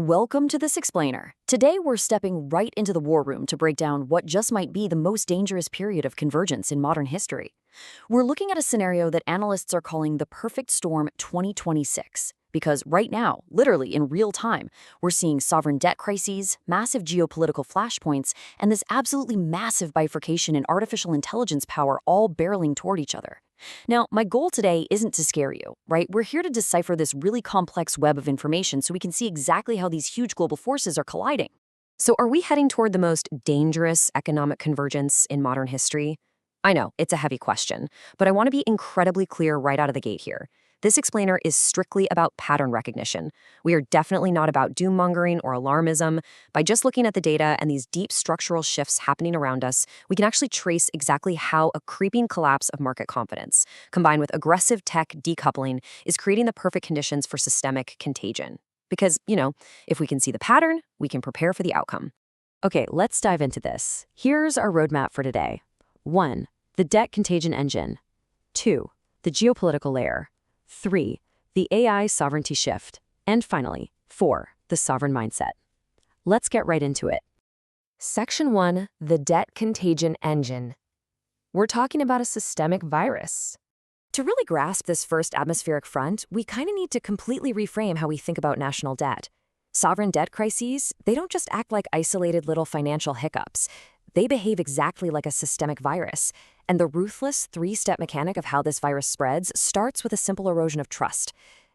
Welcome to this explainer. Today we're stepping right into the war room to break down what just might be the most dangerous period of convergence in modern history. We're looking at a scenario that analysts are calling the perfect storm 2026. Because right now, literally in real time, we're seeing sovereign debt crises, massive geopolitical flashpoints, and this absolutely massive bifurcation in artificial intelligence power all barreling toward each other. Now, my goal today isn't to scare you, right? We're here to decipher this really complex web of information so we can see exactly how these huge global forces are colliding. So are we heading toward the most dangerous economic convergence in modern history? I know, it's a heavy question, but I want to be incredibly clear right out of the gate here. This explainer is strictly about pattern recognition. We are definitely not about doom-mongering or alarmism. By just looking at the data and these deep structural shifts happening around us, we can actually trace exactly how a creeping collapse of market confidence, combined with aggressive tech decoupling, is creating the perfect conditions for systemic contagion. Because, if we can see the pattern, we can prepare for the outcome. Okay, let's dive into this. Here's our roadmap for today. 1. The Debt Contagion Engine. 2. The geopolitical layer. 3. The AI sovereignty shift. And finally, 4. The sovereign mindset. Let's get right into it. Section 1. The Debt Contagion Engine. We're talking about a systemic virus. To really grasp this first atmospheric front, we kind of need to completely reframe how we think about national debt. Sovereign debt crises, they don't just act like isolated little financial hiccups. They behave exactly like a systemic virus. And the ruthless three-step mechanic of how this virus spreads starts with a simple erosion of trust.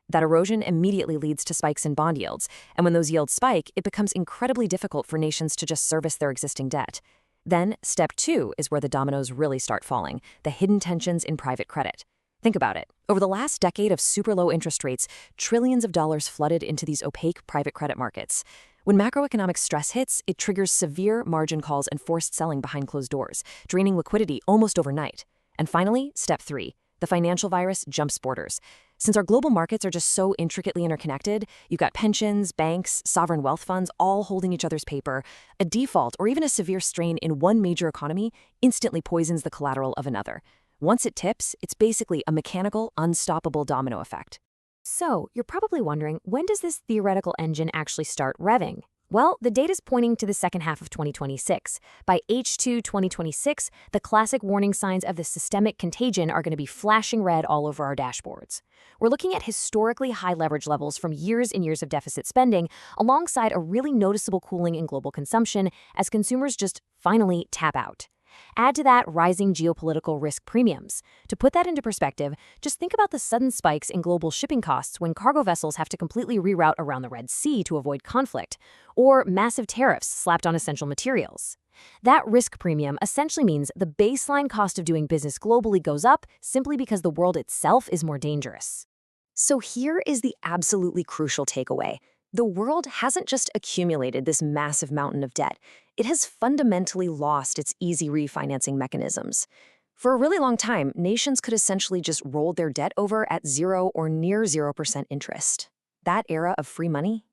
That erosion immediately leads to spikes in bond yields, and when those yields spike, it becomes incredibly difficult for nations to just service their existing debt. Then, step 2 is where the dominoes really start falling, the hidden tensions in private credit. Think about it. Over the last decade of super low interest rates, trillions of dollars flooded into these opaque private credit markets. When macroeconomic stress hits, it triggers severe margin calls and forced selling behind closed doors, draining liquidity almost overnight. And finally, step 3, the financial virus jumps borders. Since our global markets are just so intricately interconnected, you've got pensions, banks, sovereign wealth funds all holding each other's paper. A default or even a severe strain in one major economy instantly poisons the collateral of another. Once it tips, it's basically a mechanical, unstoppable domino effect. So, you're probably wondering, when does this theoretical engine actually start revving? Well, the data's pointing to the second half of 2026. By H2 2026, the classic warning signs of the systemic contagion are going to be flashing red all over our dashboards. We're looking at historically high leverage levels from years and years of deficit spending, alongside a really noticeable cooling in global consumption as consumers just finally tap out. Add to that rising geopolitical risk premiums. To put that into perspective, just think about the sudden spikes in global shipping costs when cargo vessels have to completely reroute around the Red Sea to avoid conflict, or massive tariffs slapped on essential materials. That risk premium essentially means the baseline cost of doing business globally goes up simply because the world itself is more dangerous. So here is the absolutely crucial takeaway. The world hasn't just accumulated this massive mountain of debt. It has fundamentally lost its easy refinancing mechanisms. For a really long time, nations could essentially just roll their debt over at 0 or near 0% interest. That era of free money,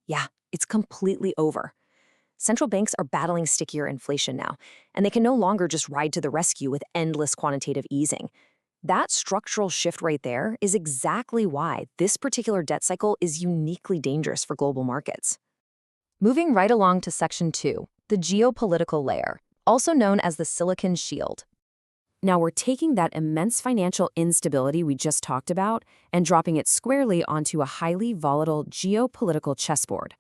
it's completely over. Central banks are battling stickier inflation now, and they can no longer just ride to the rescue with endless quantitative easing. That structural shift right there is exactly why this particular debt cycle is uniquely dangerous for global markets. Moving right along to Section 2, the geopolitical layer, also known as the Silicon Shield. Now we're taking that immense financial instability we just talked about and dropping it squarely onto a highly volatile geopolitical chessboard.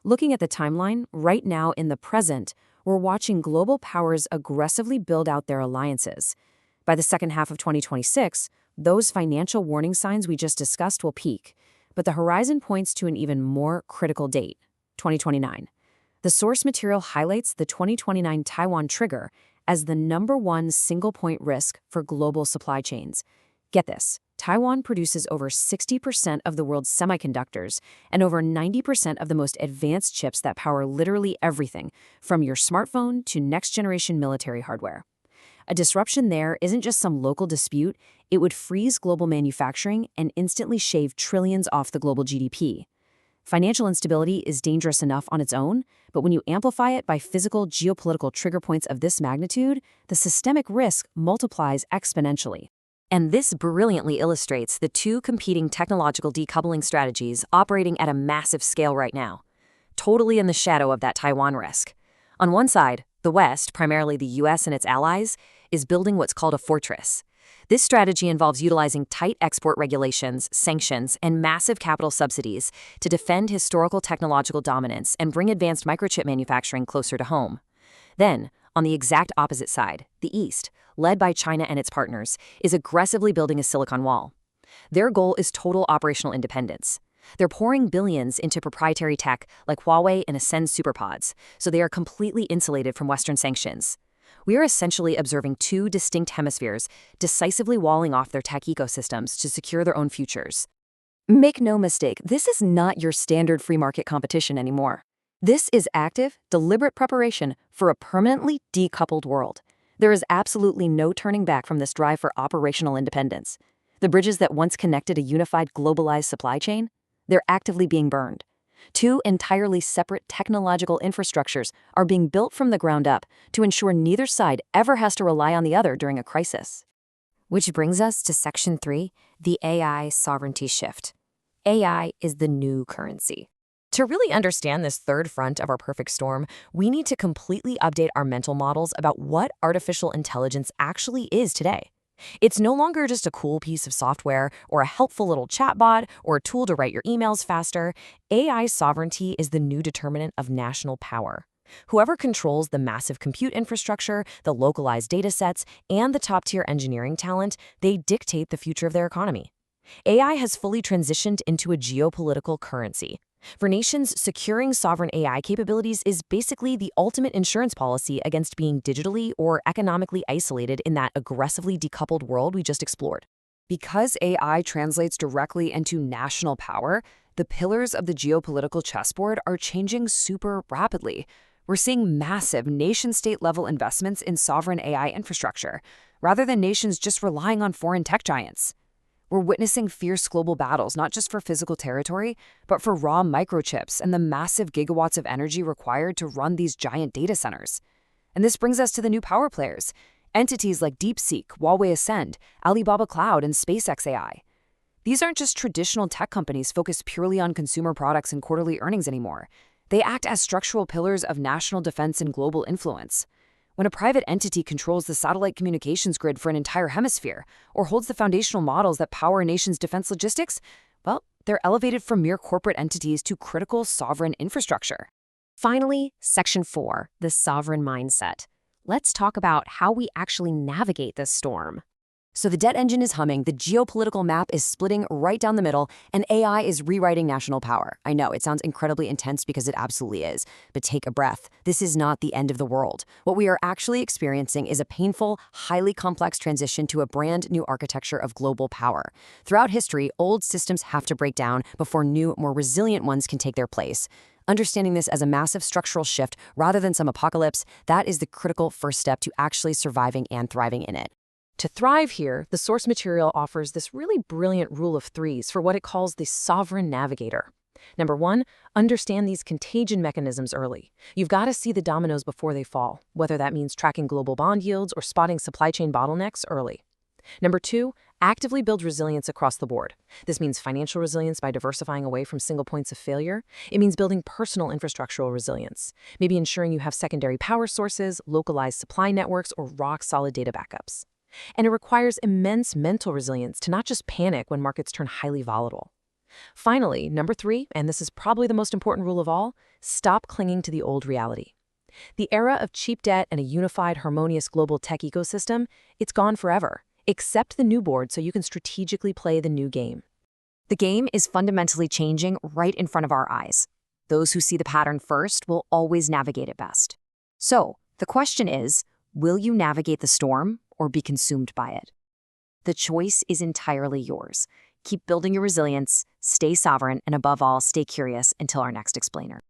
Looking at the timeline, right now in the present, we're watching global powers aggressively build out their alliances. By the second half of 2026, those financial warning signs we just discussed will peak, but the horizon points to an even more critical date, 2029. The source material highlights the 2029 Taiwan trigger as the #1 single-point risk for global supply chains. Get this, Taiwan produces over 60% of the world's semiconductors and over 90% of the most advanced chips that power literally everything, from your smartphone to next-generation military hardware. A disruption there isn't just some local dispute, it would freeze global manufacturing and instantly shave trillions off the global GDP. Financial instability is dangerous enough on its own, but when you amplify it by physical geopolitical trigger points of this magnitude, the systemic risk multiplies exponentially. And this brilliantly illustrates the two competing technological decoupling strategies operating at a massive scale right now. totally in the shadow of that Taiwan risk. On one side, the West, primarily the US and its allies, is building what's called a fortress. This strategy involves utilizing tight export regulations, sanctions, and massive capital subsidies to defend historical technological dominance and bring advanced microchip manufacturing closer to home. Then, on the exact opposite side, the East, led by China and its partners, is aggressively building a silicon wall. Their goal is total operational independence. They're pouring billions into proprietary tech like Huawei and Ascend superpods, so they are completely insulated from Western sanctions. We are essentially observing two distinct hemispheres decisively walling off their tech ecosystems to secure their own futures. Make no mistake, this is not your standard free market competition anymore. This is active, deliberate preparation for a permanently decoupled world. There is absolutely no turning back from this drive for operational independence. The bridges that once connected a unified globalized supply chain, they're actively being burned. Two entirely separate technological infrastructures are being built from the ground up to ensure neither side ever has to rely on the other during a crisis. Which brings us to Section 3, the AI sovereignty shift. AI is the new currency. To really understand this third front of our perfect storm, we need to completely update our mental models about what artificial intelligence actually is today. It's no longer just a cool piece of software or a helpful little chatbot or a tool to write your emails faster. AI sovereignty is the new determinant of national power. Whoever controls the massive compute infrastructure, the localized data sets, and the top-tier engineering talent, they dictate the future of their economy. AI has fully transitioned into a geopolitical currency. For nations, securing sovereign AI capabilities is basically the ultimate insurance policy against being digitally or economically isolated in that aggressively decoupled world we just explored. Because AI translates directly into national power, the pillars of the geopolitical chessboard are changing super rapidly. We're seeing massive nation-state level investments in sovereign AI infrastructure, rather than nations just relying on foreign tech giants. We're witnessing fierce global battles, not just for physical territory, but for raw microchips and the massive gigawatts of energy required to run these giant data centers. And this brings us to the new power players, entities like DeepSeek, Huawei Ascend, Alibaba Cloud, and SpaceX AI. These aren't just traditional tech companies focused purely on consumer products and quarterly earnings anymore. They act as structural pillars of national defense and global influence. When a private entity controls the satellite communications grid for an entire hemisphere or holds the foundational models that power a nation's defense logistics, well, they're elevated from mere corporate entities to critical sovereign infrastructure. Finally, Section 4, the sovereign mindset. Let's talk about how we actually navigate this storm. So the debt engine is humming, the geopolitical map is splitting right down the middle, and AI is rewriting national power. I know, it sounds incredibly intense because it absolutely is, but take a breath. This is not the end of the world. What we are actually experiencing is a painful, highly complex transition to a brand new architecture of global power. Throughout history, old systems have to break down before new, more resilient ones can take their place. Understanding this as a massive structural shift rather than some apocalypse, that is the critical first step to actually surviving and thriving in it. To thrive here, the source material offers this really brilliant rule of threes for what it calls the sovereign navigator. Number 1, understand these contagion mechanisms early. You've got to see the dominoes before they fall, whether that means tracking global bond yields or spotting supply chain bottlenecks early. Number 2, actively build resilience across the board. This means financial resilience by diversifying away from single points of failure. It means building personal infrastructural resilience, maybe ensuring you have secondary power sources, localized supply networks, or rock-solid data backups. And it requires immense mental resilience to not just panic when markets turn highly volatile. Finally, number 3, and this is probably the most important rule of all, stop clinging to the old reality. The era of cheap debt and a unified, harmonious global tech ecosystem, it's gone forever. Accept the new board so you can strategically play the new game. The game is fundamentally changing right in front of our eyes. Those who see the pattern first will always navigate it best. So, the question is, will you navigate the storm or be consumed by it? The choice is entirely yours. Keep building your resilience, stay sovereign, and above all, stay curious until our next explainer.